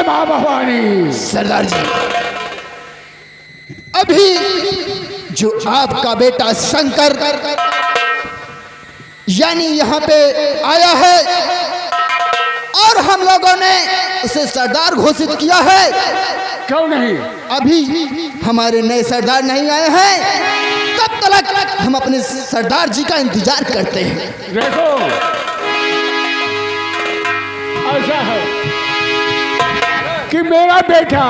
मां भवानी। सरदार जी, अभी जो आपका बेटा शंकर यानी यहाँ पे आया है और हम लोगों ने उसे सरदार घोषित किया है। क्यों नहीं? अभी हमारे नए सरदार नहीं आए हैं, तब तक हम अपने सरदार जी का इंतजार करते हैं। देखो, ऐसा है कि मेरा बेटा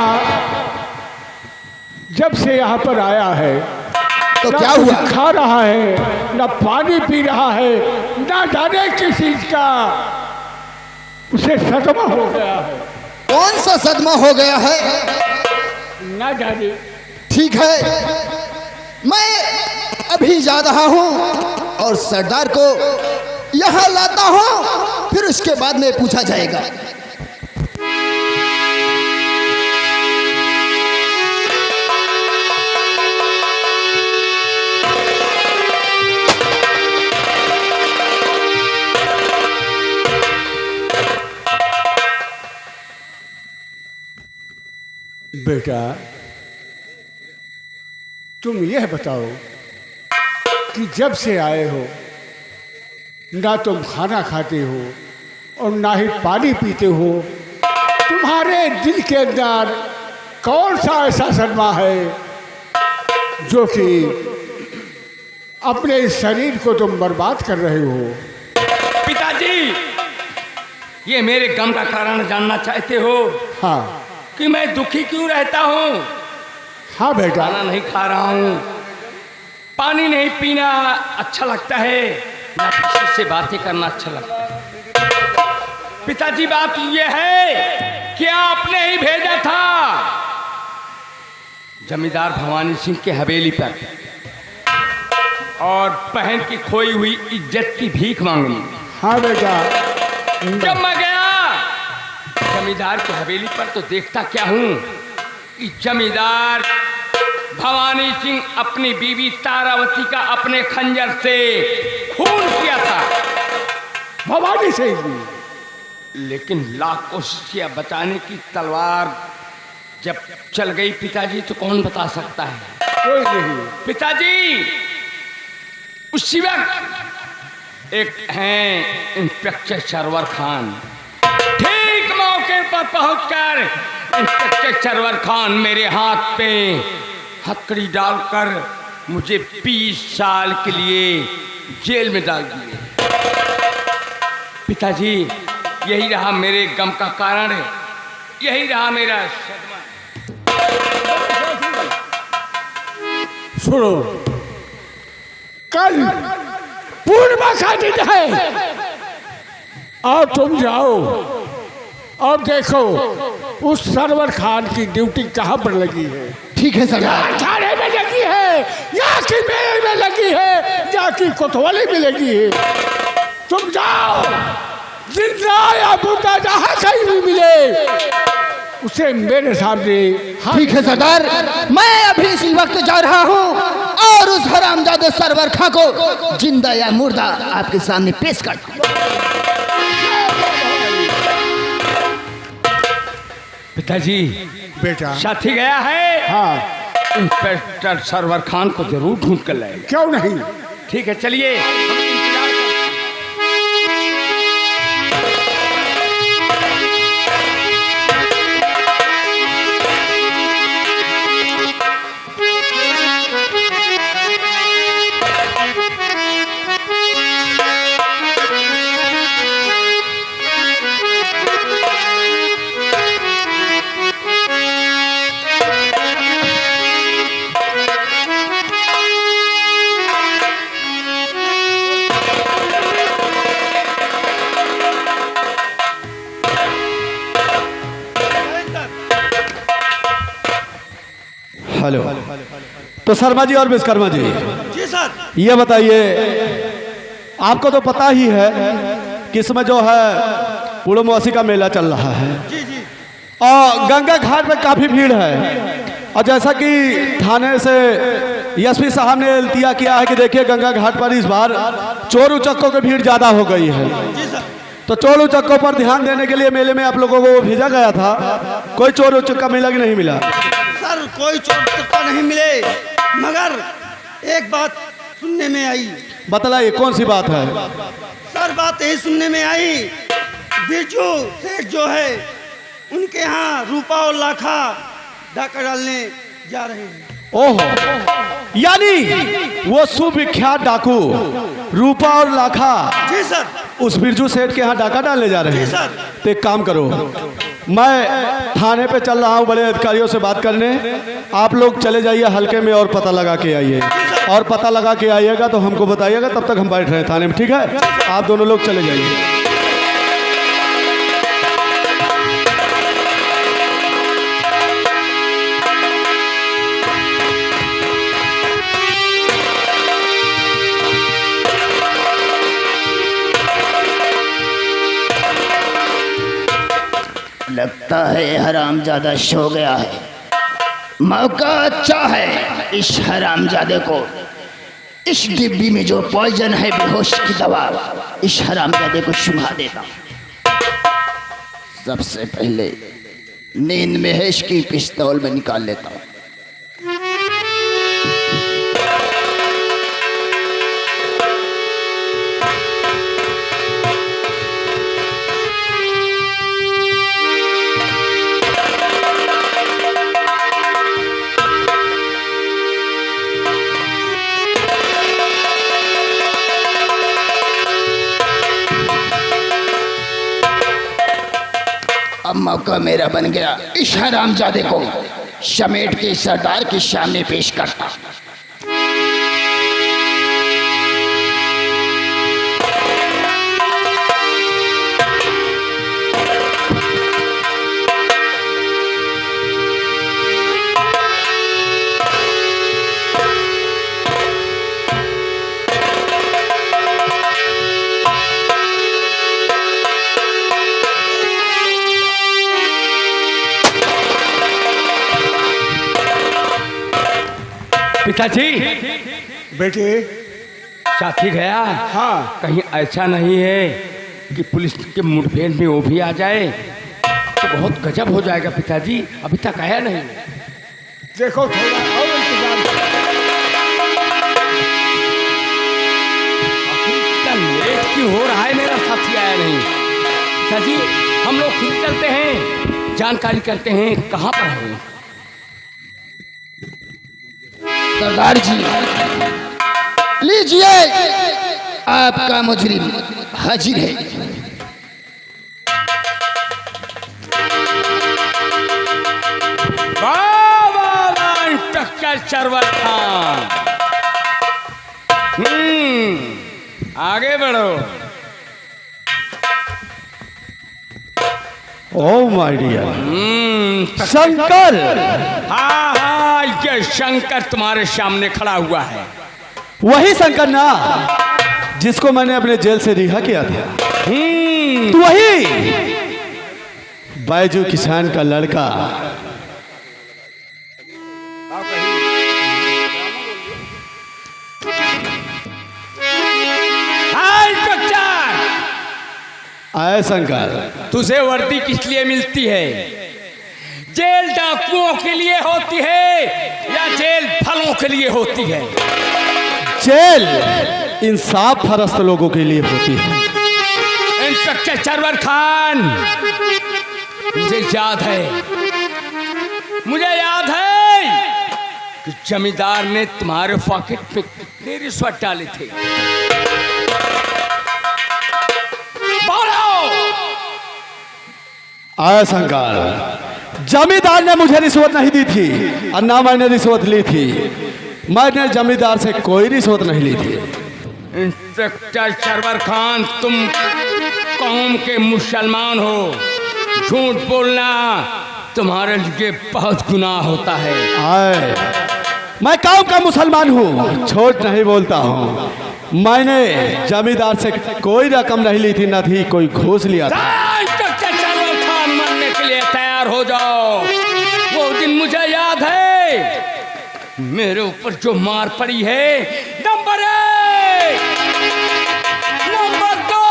जब से यहाँ पर आया है तो ना क्या कुछ हुआ? खा रहा है, ना पानी पी रहा है, ना जाने किस चीज का उसे सदमा हो गया है। कौन सा सदमा हो गया है? ना जाने। ठीक है, मैं अभी जा रहा हूँ और सरदार को यहाँ लाता हूँ, फिर उसके बाद में पूछा जाएगा। बेटा, तुम यह बताओ कि जब से आए हो ना तुम खाना खाते हो और ना ही पानी पीते हो, तुम्हारे दिल के अंदर कौन सा ऐसा सदमा है जो कि अपने शरीर को तुम बर्बाद कर रहे हो? पिताजी, ये मेरे गम का कारण जानना चाहते हो? हाँ कि मैं दुखी क्यों रहता हूँ? हाँ बेटा। खाना नहीं खा रहा हूँ, पानी नहीं पीना अच्छा लगता है, ना किसी से बातें करना अच्छा लगता है। पिताजी, बात ये है कि आपने ही भेजा था जमींदार भवानी सिंह के हवेली पर और बहन की खोई हुई इज्जत की भीख मांगनी। हाँ बेटा। जब मैं गया जमींदार की हवेली पर तो देखता क्या हूँ कि जमींदार भवानी सिंह अपनी बीवी तारावती का अपने खंजर से खून किया था। भवानी सिंह, लेकिन लाख कोशिश किया बचाने की, तलवार जब चल गई पिताजी तो कौन बता सकता है? कोई नहीं। पिताजी, उसी वक्त एक हैं इंस्पेक्टर सरवर खान, ठीक मौके पर पहुंचकर इंस्पेक्टर सरवर खान मेरे हाथ पे हथकड़ी डालकर मुझे 20 साल के लिए जेल में डाल दिए। पिताजी, यही रहा मेरे गम का कारण है, यही रहा मेरा सदमा। सुनो, कल पूर्णिमा का दिन है और तुम जाओ और देखो उस सरवर खान की ड्यूटी कहाँ पर लगी है। ठीक है सरदार। थाने में लगी है या कि मेल में लगी है या कि कोतवाली में लगी है। तुम जाओ, जिंदा या मुर्दा जहाँ कहीं भी मिले उसे मेरे सामने। ठीक है सरदार, मैं अभी इसी वक्त जा रहा हूँ और उस हरामजादे सरवर खां को जिंदा या मुर्दा आपके सामने पेश कर। पिताजी, बेटा। साथी गया है? हाँ। इंस्पेक्टर सरवर खान को जरूर ढूंढ कर लाएगा। क्यों नहीं? ठीक है, चलिए। हेलो। तो शर्मा जी और विश्वकर्मा जी, जी सर। ये बताइए, आपको तो पता ही है कि इसमें जो है पूर्णमासी का मेला चल रहा है जी जी। और गंगा घाट में काफ़ी भीड़ है। और जैसा कि थाने से एसपी साहब ने इल्तिया किया है कि देखिए गंगा घाट पर इस बार चोर उचक्कों की भीड़ ज़्यादा हो गई है। जी सर। तो चोर उचक्कों पर ध्यान देने के लिए मेले में आप लोगों को भेजा गया था। कोई चोर उचक्का मिला कि नहीं मिला? सर कोई चोर चक्का नहीं मिले, मगर एक बात सुनने में आई। बतलाइए कौन सी बात है? सर बात यही सुनने में आई, बिरजू सेठ जो है उनके यहाँ रूपा और लाखा डाका डालने जा रहे हैं। ओहो, यानी वो सुविख्यात डाकू रूपा और लाखा जी सर। उस बिरजू सेठ के यहाँ डाका डालने जा रहे जी हैं। सर। तो एक काम करो, मैं थाने पे चल रहा हूँ बड़े अधिकारियों से बात करने। आप लोग चले जाइए हल्के में और पता लगा के आइए, और पता लगा के आइएगा तो हमको बताइएगा, तब तक हम बैठ रहे हैं थाने में। ठीक है, आप दोनों लोग चले जाइए। लगता है हरामजादा सो गया है। मौका अच्छा है इस हरामजादे को, इस डिब्बी में जो पॉइजन है बेहोश की दवा, इस हरामजादे को सुंघा देता हूं। सबसे पहले नींद में है इसकी पिस्तौल में निकाल लेता हूं। अब मौका मेरा बन गया, इस हरामजादे को समेट के सरदार के सामने पेश करता। पिताजी, बेटे। साथी गया? हाँ। कहीं ऐसा नहीं है कि पुलिस के मुठभेड़ में वो भी आ जाए तो बहुत गजब हो जाएगा पिताजी। अभी तक आया नहीं। देखो थोड़ा और इंतजार करो। इतना लेट क्यों हो रहा है? मेरा साथी आया नहीं। पिताजी, हम लोग खुद चलते हैं, जानकारी करते हैं कहाँ पर है। सरदार जी लीजिए, आपका मुजरिम हाजिर है। इंस्पेक्टर सरवर खान, आगे बढ़ो। Oh my dear Shankar. हाँ हाँ, ये शंकर तुम्हारे सामने खड़ा हुआ है। वही शंकर ना जिसको मैंने अपने जेल से रिहा किया था। तो वही बैजू किसान का लड़का। आए शंकर, तुझे वर्दी किस लिए मिलती है? जेल डाकुओं के लिए होती है या जेल फलों के लिए होती है? जेल इंसाफ फरस्त लोगों के लिए होती है। इंस्पेक्टर सरवर खान, मुझे याद है कि जमींदार ने तुम्हारे पॉकेट में कितने रिश्वत डाले थे। आया शंकर, जमींदार ने मुझे रिश्वत नहीं दी थी और ना मैंने रिश्वत ली थी। मैंने जमींदार से कोई रिश्वत नहीं ली थी। इंस्पेक्टर सरवर खान, तुम कौम के मुसलमान हो, झूठ बोलना तुम्हारे लिए बहुत गुनाह होता है। आए, मैं कौम का मुसलमान हूँ, झूठ नहीं बोलता हूँ। मैंने जमींदार से कोई रकम नहीं ली थी, न थी कोई घूस लिया था। तैयार हो जाओ। वो दिन मुझे याद है, मेरे ऊपर जो मार पड़ी है, नंबर 1, नंबर 2,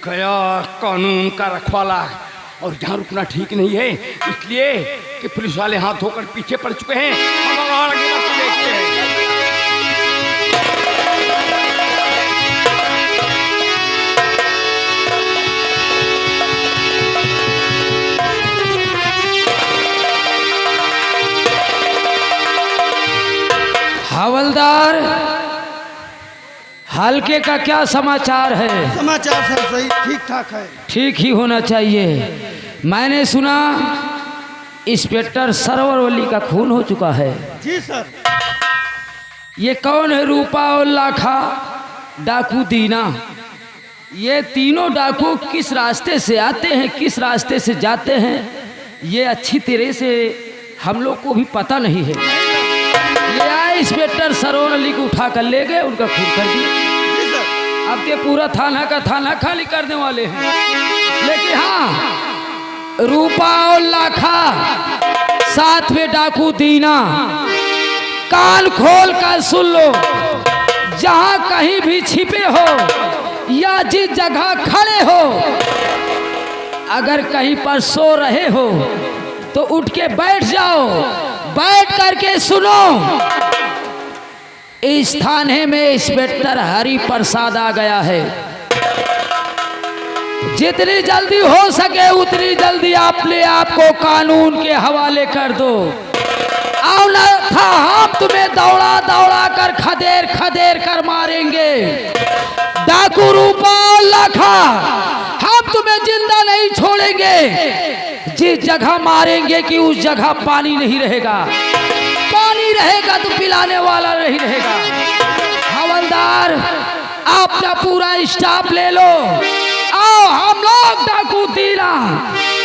गया कानून का रखवाला और यहाँ रुकना ठीक नहीं है, इसलिए कि पुलिस वाले हाथ धोकर पीछे पड़ चुके हैं। हम और आगे बढ़ते देखते हैं। हवलदार, हल्के का क्या समाचार है? समाचार सर सही ठीक ठाक है। ठीक ही होना चाहिए। मैंने सुना इंस्पेक्टर सरवरवली का खून हो चुका है। जी सर। ये कौन है? रूपा और लाखा, डाकू दीना, ये तीनों डाकू किस रास्ते से आते हैं, किस रास्ते से जाते हैं, ये अच्छी तरह से हम लोग को भी पता नहीं है। ये आए इंस्पेक्टर सरवण अली को उठा कर ले गए, उनका खून कर दिया। जी सर। अब ये पूरा थाना का थाना खाली करने वाले हैं। लेकिन हाँ, रूपा और लाखा साथ में डाकू दीना, कान खोल कर सुन लो। जहां कहीं भी छिपे हो या जिस जगह खड़े हो, अगर कहीं पर सो रहे हो तो उठ के बैठ जाओ। बैठ करके सुनो, इस थाने में इंस्पेक्टर हरि प्रसाद आ गया है। जितनी जल्दी हो सके उतनी जल्दी अपने आप को कानून के हवाले कर दो। आओ ना था, हम तुम्हें दौड़ा दौड़ा कर खदेड़ खदेड़ कर मारेंगे। डाकू रूपा और लाखा, हम तुम्हें जिंदा नहीं छोड़ेंगे। जिस जगह मारेंगे कि उस जगह पानी नहीं रहेगा, पानी रहेगा तो पिलाने वाला नहीं रहेगा। हवलदार, अपना पूरा स्टाफ ले लो। आओ, हम लोग डाकू दीना,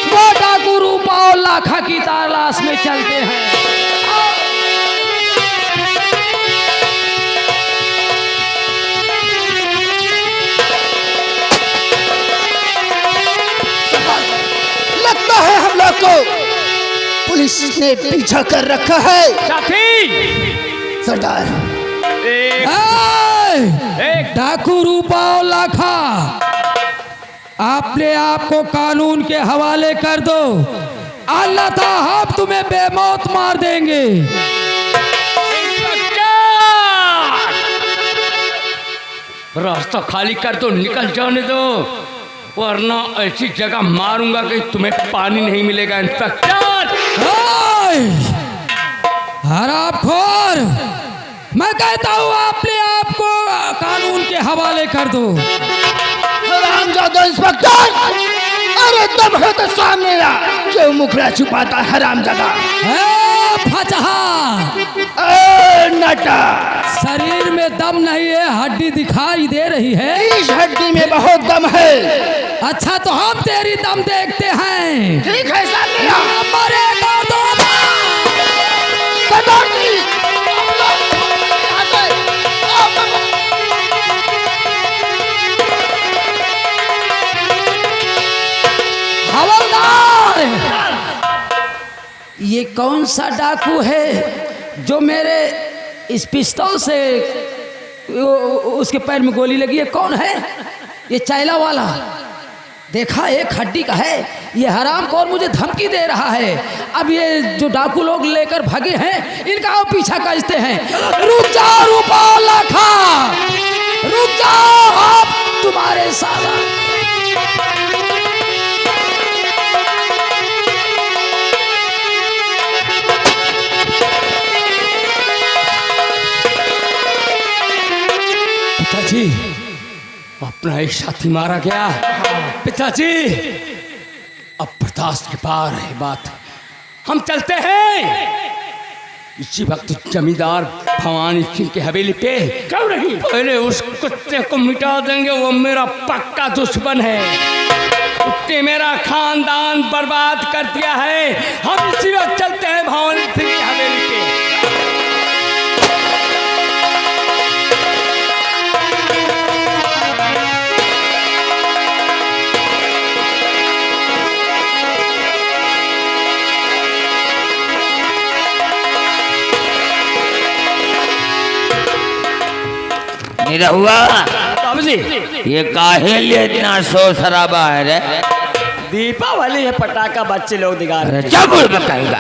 वो डाकू रूपा और लाखा की तलाश में चलते हैं। लगता है हम लोग को पुलिस ने पीछा कर रखा है। साथी, सरदार, एक डाकू रूपा और लाखा, अपने आप को कानून के हवाले कर दो, अन्यथा हम तुम्हें बेमौत मार देंगे। रास्ता खाली कर दो, निकल जाने दो, वरना ऐसी जगह मारूंगा कि तुम्हें पानी नहीं मिलेगा। इंस्पेक्टर, हरामखोर, मैं कहता हूँ अपने आप को कानून के हवाले कर दो। हरामजादा इंस्पेक्टर, अरे दम है तो सामने आ, क्यों मुखड़ा छुपाता है हरामजादा? फचहा, नटा, शरीर में दम नहीं है, हड्डी दिखाई दे रही है। इस हड्डी में बहुत दम है। अच्छा, तो हम तेरी दम देखते हैं। ठीक है सामने आ। मरेगा तो सरदार जी, यहाँ से, हवलदार, ये कौन सा डाकू है जो मेरे इस पिस्तौल से उसके पैर में गोली लगी है? कौन है ये? चैला वाला, देखा एक हड्डी का है। ये हरामखोर मुझे धमकी दे रहा है। अब ये जो डाकू लोग लेकर भागे हैं, इनका आप पीछा करते हैं। रुक जाओ रूपा और लाखा, रुक जाओ, आप तुम्हारे साथ। पिताजी, अपना एक साथी मारा गया। पिताजी, अब बर्दाश्त के पार है बात, हम चलते हैं। इसी वक्त जमींदार भवानी सिंह की हवेली पे क्यों नहीं, पहले उस कुत्ते को मिटा देंगे, वो मेरा पक्का दुश्मन है। उसने मेरा खानदान बर्बाद कर दिया है। हम इसी वक्त चलते हैं भवानी सिंह की हवेली पे। निरहुआ, अब जी ये काहे लिए इतना शोर शराबा है रे? दीपावली है, पटाखा बच्चे लोग दिखा रहे अरे क्या बोल बताएगा?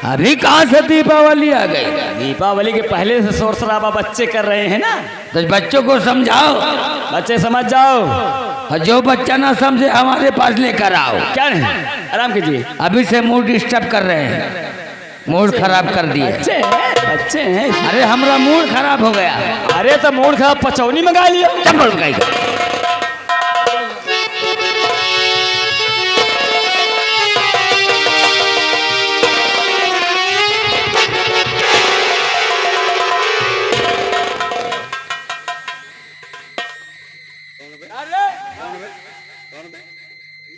अभी कहाँ से दीपावली आ गई? दीपावली के पहले से शोर शराबा बच्चे कर रहे हैं ना, तो बच्चों को समझाओ, बच्चे समझ जाओ। और जो बच्चा ना समझे हमारे पास लेकर आओ। क्या नहीं, आराम कीजिए। अभी से मूड डिस्टर्ब कर रहे हैं, मूड खराब कर दिए। बच्चे हैं। अरे हमारा मूड खराब हो गया। अरे तो मूड खराब, पचौनी मंगा लिया। चंबल मंगाएगा।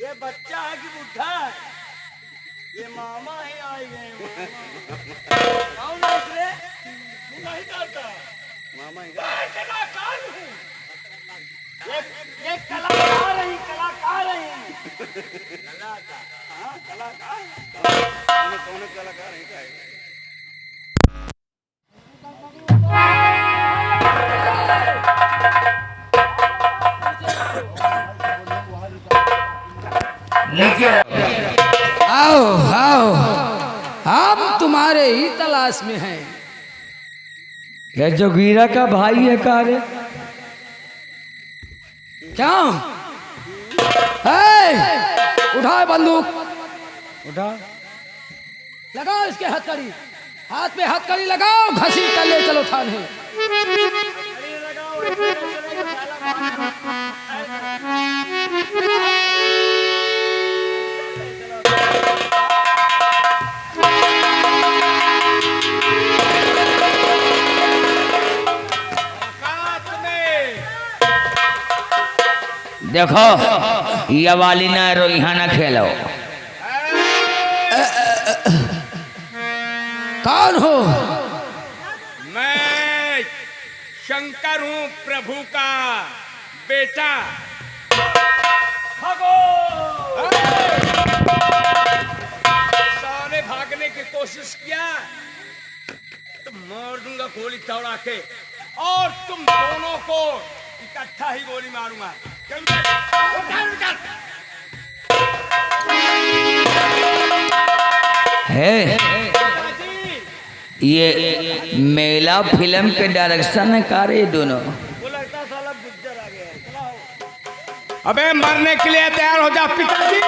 ये बच्चा है कि बुढ़ा है? ये मामा ही आए गए। कौन है इसरे? तू नहीं जानता? मामा ही कलाकार हूँ। ये कलाकार है, कलाकार है। कलाकार, हाँ कलाकार। कौन कलाकार है क्या है? आओ आओ, हम तुम्हारे ही तलाश में हैं। ये जो वीरा का भाई है का रे? क्या है? उठाओ बंदूक, उठा। लगाओ इसके हथकड़ी, हाथ पे हथकड़ी लगाओ, घसीट कर ले चलो थाने। देखो ये वाली ना रो, यहाँ ना खेलो। कौन हो? मैं शंकर हूँ, प्रभु का बेटा। भागो! सारे भागने की कोशिश किया तो मार दूंगा गोली दौड़ा के, और तुम दोनों को इकट्ठा ही गोली मारूंगा। है ये मेला फिल्म के डायरेक्शन है का रे दोनों? अबे मरने के लिए तैयार हो जा पिताजी।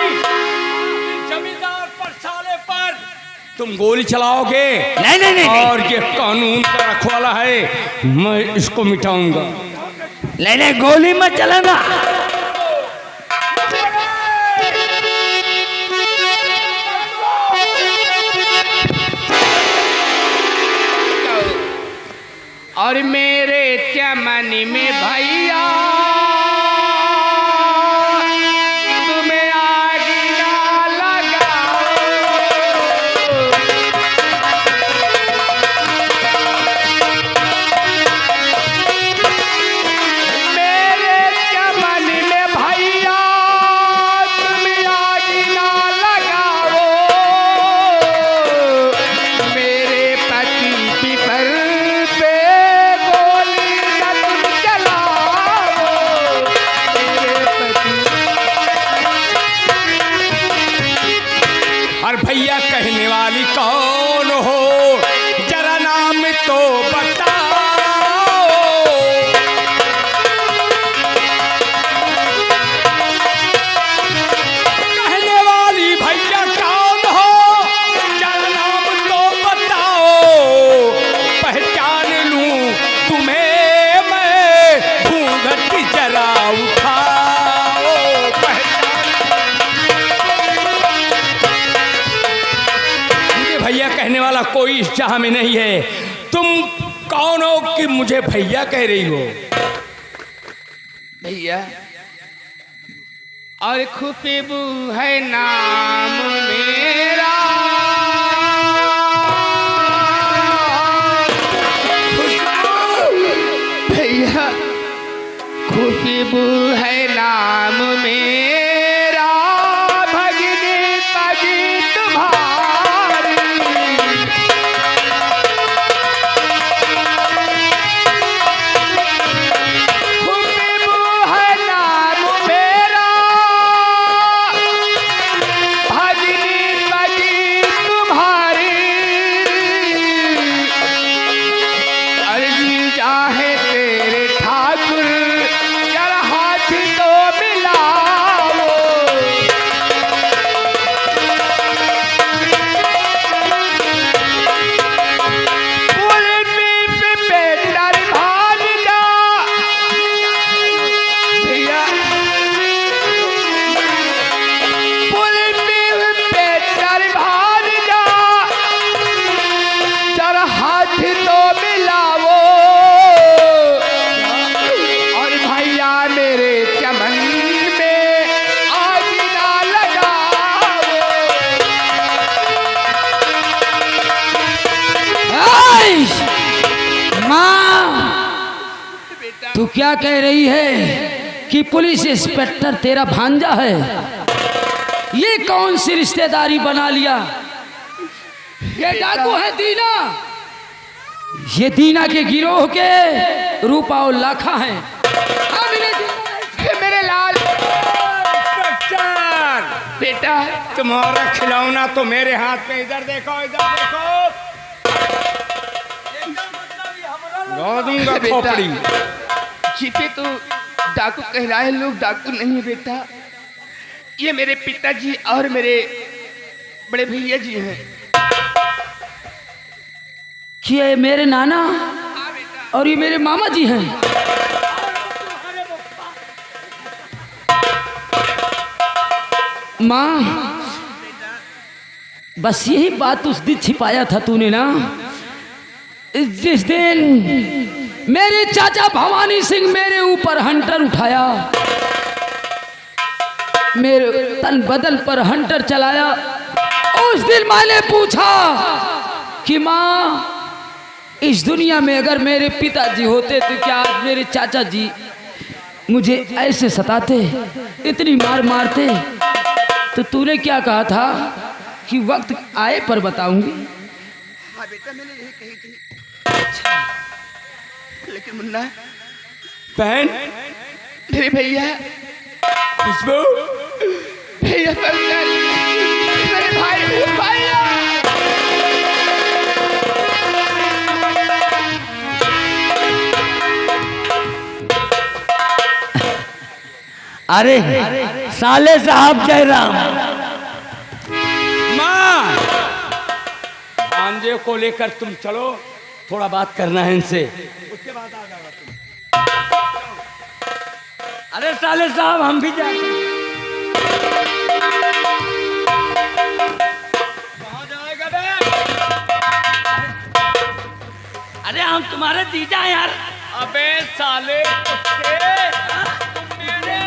जमींदार पर साले पर तुम गोली चलाओगे? नहीं नहीं नहीं, नहीं। और ये कानून का रखवाला है, मैं इसको मिटाऊंगा। नहीं नहीं, गोली मत चलाना। और मेरे चमन में भैया तुम्हें आग ना लगाओ। मेरे चमन में भैया तुम्हें आग ना लगाओ। मेरे पति पिपर पे गोली न तुम चलाओ। मेरे पति। और भैया कहने वाली कौन हो, जरा नाम तो बताओ। कहने वाली भैया कौन हो, जरा नाम तो बताओ। पहचान लूं तुम्हें मैं, घूंघट जरा उठाओ। मुझे भैया कहने वाला कोई इस चाह में नहीं है। तुम कौन हो कि मुझे भैया कह रही हो? भैया, और खुशबू है नाम मेरा। भैया, खुशबू है नाम मेरा, भगनी पगी तुम्हारी। खुशबू क्या कह रही है कि पुलिस इंस्पेक्टर तेरा भांजा है? ये कौन सी रिश्तेदारी बना लिया? ये डाकू है दीना, ये दीना के गिरोह के रूपा और लाखा हैं। मेरे लाल बेटा, तुम्हारा खिलौना तो मेरे हाथ में। इधर देखो, इधर देखो, दूंगा खोपड़ी। जीते तो डाकू कह रहा है, लोग डाकू नहीं है बेटा, ये मेरे पिताजी और मेरे बड़े भैया जी हैं। कि ये मेरे नाना और ये मेरे मामा जी हैं। माँ, बस यही बात उस दिन छिपाया था तूने ना, जिस दिन मेरे चाचा भवानी सिंह मेरे ऊपर हंटर उठाया, मेरे तन बदन पर हंटर चलाया। उस दिन मैंने पूछा कि माँ, इस दुनिया में अगर मेरे पिताजी होते तो क्या आज मेरे चाचा जी मुझे ऐसे सताते, इतनी मार मारते? तो तूने क्या कहा था कि वक्त आए पर बताऊंगी। हाँ बेटा, मैंने यही कही थी। लेकिन मुन्ना बहन, मेरे भैया, खुशबू, भैया पंकज, मेरे भाई भैया, अरे साले साहब जयराम, माँ, भांजे को लेकर तुम चलो, थोड़ा बात करना है इनसे। उसके बाद आ जाएगा तुम। अरे साले साहब, हम भी जाएंगे। कहाँ जाएगा बे? अरे हम तुम्हारे जीजा हैं यार। अबे साले कुत्ते, तुम मेरे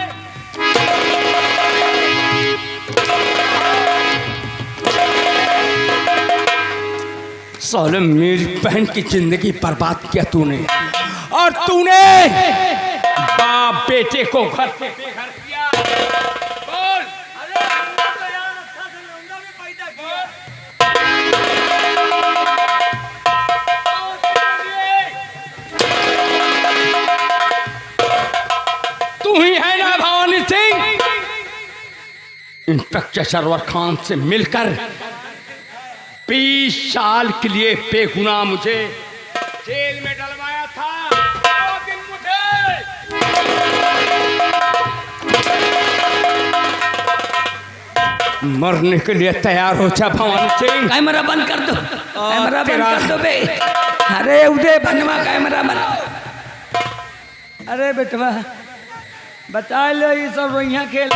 साले मेरी बहन की जिंदगी बर्बाद किया तूने, और तूने बाप बेटे को घर से बेघर किया। बोल। अरे हमने तो यार अच्छा से लौंडा भी पैदा किया। तू ही है ना भवानी सिंह? इंस्पेक्टर सरवर खान से मिलकर 20 साल के लिए बेगुनाह मुझे जेल में डलवाया था। वो दिन मुझे मरने के लिए तैयार हो जा भवानी सिंह। कैमरा बंद कर दो, कैमरा बंद कर दो बे। अरे उदय बनवा, कैमरा बंद। अरे बेटवा बता लो, ये सब यहाँ खेल।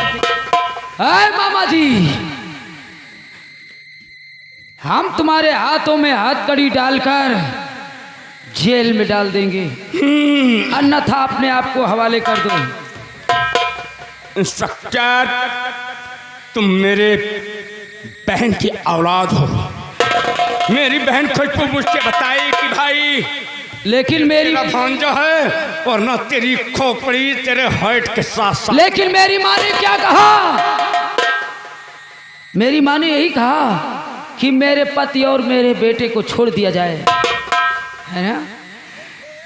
हाय मामा जी, हम तुम्हारे हाथों में हथकड़ी डालकर जेल में डाल देंगे, अन्यथा अपने आप को हवाले कर दो। इंस्पेक्टर, तुम मेरे बहन की औलाद हो। मेरी बहन खुशबू मुझसे बताई कि भाई लेकिन मेरी भांजा है, और ना तेरी खोपड़ी तेरे हाइट के साथ साथ। लेकिन मेरी माँ ने क्या कहा? मेरी माँ ने यही कहा कि मेरे पति और मेरे बेटे को छोड़ दिया जाए, है ना?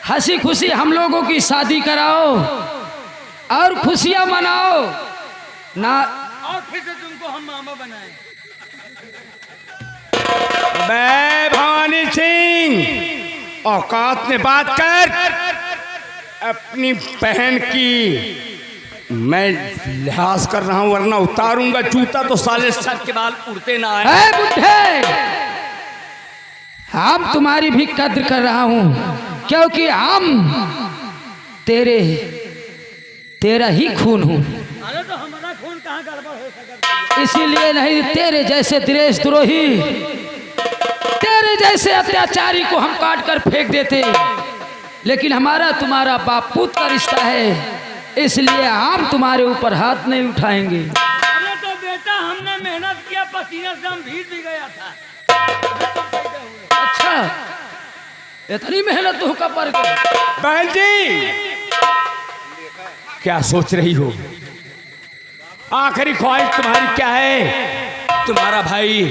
हंसी खुशी हम लोगों की शादी कराओ और खुशियां मनाओ ना, और फिर से तुमको हम मामा बनाए। मैं भवानी सिंह, औकात में बात कर। अपनी बहन की मैं लिहाज कर रहा हूं, वरना उतारूंगा जूता तो साले सर के बाल उड़ते ना आए। है बुढ़े, हम तुम्हारी भी कद्र कर रहा हूं, क्योंकि हम तेरा ही खून हूं। अरे तो हमारा खून कहाँ गड़बड़ हो सकता है? इसीलिए नहीं, तेरे जैसे देशद्रोही, तेरे जैसे अत्याचारी को हम काट कर फेंक देते, लेकिन हमारा तुम्हारा बाप पुत्र का रिश्ता है, इसलिए हम तुम्हारे ऊपर हाथ नहीं उठाएंगे। अरे तो बेटा, हमने मेहनत किया, पसीने से हम भीग भी गया था। अच्छा, इतनी मेहनत तो का पर बहन जी, क्या सोच रही हो? आखिरी ख्वाहिश तुम्हारी क्या है? तुम्हारा भाई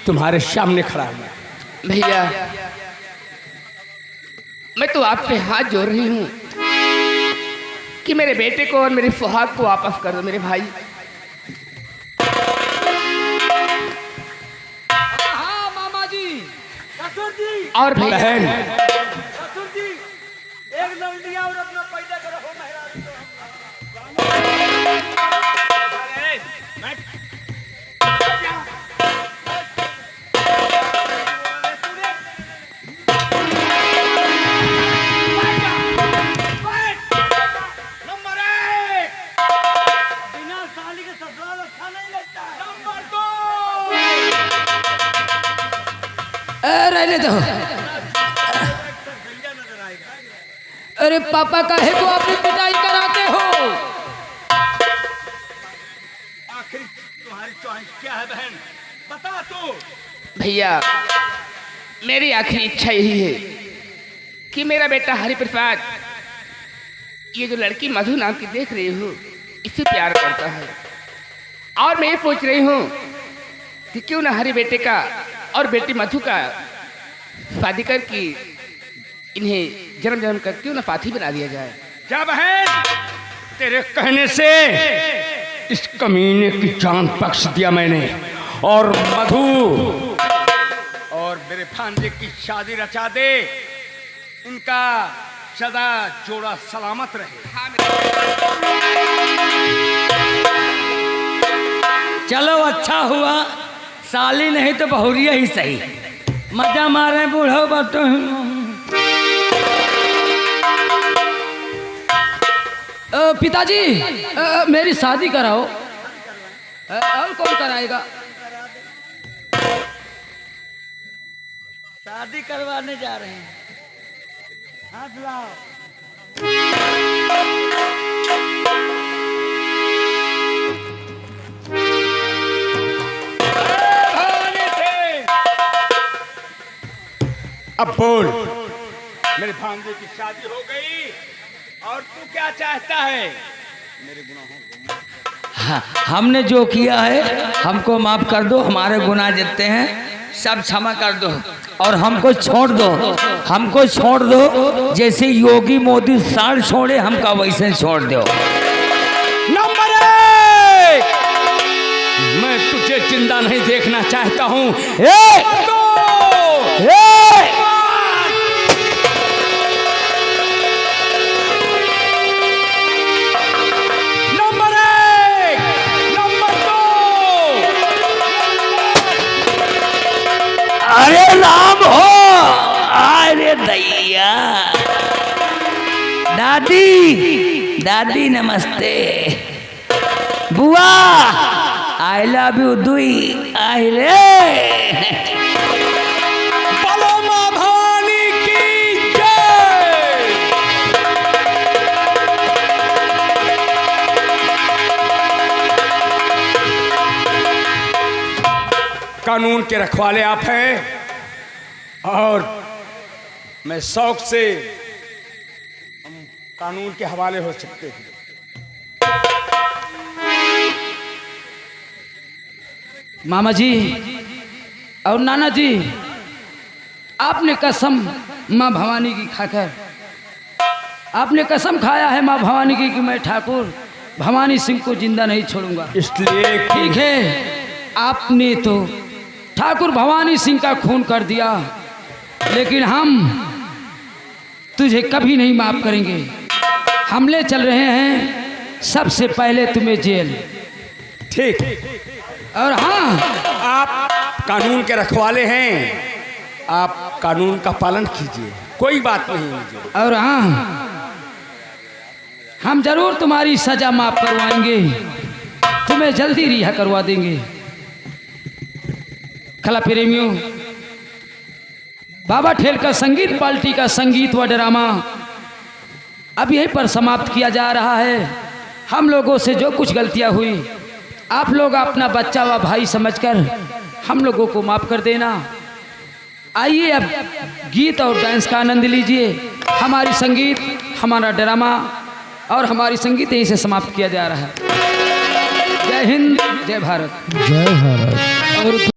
तुम्हारे सामने खड़ा है। भैया मैं तो आपसे हाथ जोड़ रही हूँ कि मेरे बेटे को और मेरे सुहाग को वापस कर दो मेरे भाई। हाँ मामा जी। ससुर जी, और भैया बहन, ससुर जी, एक लौंडिया और अपना पैदा करो हो महाराज को। अरे, बैठ। नंबर 1 बिना साली के ससुराल अच्छा नहीं लगता है। नंबर 2 रहने दो। अरे पापा काहे को अपनी पिटाई कराते हो? आखिर तुम्हारी चॉइस क्या है बहन? बता तू। भैया मेरी आखिरी इच्छा यही है कि मेरा बेटा हरिप्रसाद ये जो लड़की मधु नाम की देख रही हूँ इससे प्यार करता है, और मैं ये सोच रही हूँ कि क्यों ना हरि बेटे का और बेटी मधु का शादी करके इन्हें जन्म जन्म कर क्यों ना साथी बना दिया जाए। क्या बहन, तेरे कहने से इस कमीने की जान बख्श दिया मैंने, और मधु और मेरे भांजे की शादी रचा दे। इनका सदा जोड़ा सलामत रहे। चलो अच्छा हुआ, साली नहीं तो बहुरिया ही सही। मजा मारे बूढ़ो बटो। पिताजी मेरी शादी कराओ। और कौन कराएगा? शादी करवाने जा रहे हैं। हाथ लाओ। अब बोल, मेरे भांजे की शादी हो गई और तू क्या चाहता है? हमने जो किया है हमको माफ कर दो, हमारे गुनाह जितने हैं सब क्षमा कर दो और हमको छोड़ दो। हमको छोड़ दो, जैसे योगी मोदी साड़ छोड़े हमका वैसे छोड़ दो। नंबर 1, मैं तुझे जिंदा नहीं देखना चाहता हूँ। Number 1, number 2। अरे राम हो, अरे दैया। दादी, दादी नमस्ते। बुआ आई लव यू दुई आई रे। बोलो माँ भवानी की जय। कानून के रखवाले आप हैं और मैं शौक से हम कानून के हवाले हो सकते हैं। मामा जी और नाना जी, आपने कसम माँ भवानी की खाकर आपने कसम खाया है माँ भवानी की कि मैं ठाकुर भवानी सिंह को जिंदा नहीं छोड़ूंगा। इसलिए ठीक है, आपने तो ठाकुर भवानी सिंह का खून कर दिया, लेकिन हम तुझे कभी नहीं माफ करेंगे। हम ले चल रहे हैं सबसे पहले तुम्हें जेल। ठीक, और हाँ, आप कानून के रखवाले हैं, आप कानून का पालन कीजिए, कोई बात नहीं मुझे। और हाँ, हम जरूर तुम्हारी सजा माफ करवाएंगे, तुम्हें जल्दी रिहा करवा देंगे। कला प्रेमियों, बाबा ठेल का संगीत पार्टी का संगीत व ड्रामा अब यहीं पर समाप्त किया जा रहा है। हम लोगों से जो कुछ गलतियां हुई, आप लोग अपना बच्चा व भाई समझकर हम लोगों को माफ कर देना। आइए अब गीत और डांस का आनंद लीजिए। हमारी संगीत, हमारा ड्रामा और हमारी संगीत यहीं से समाप्त किया जा रहा है। जय हिंद, जय भारत। जय भारत। और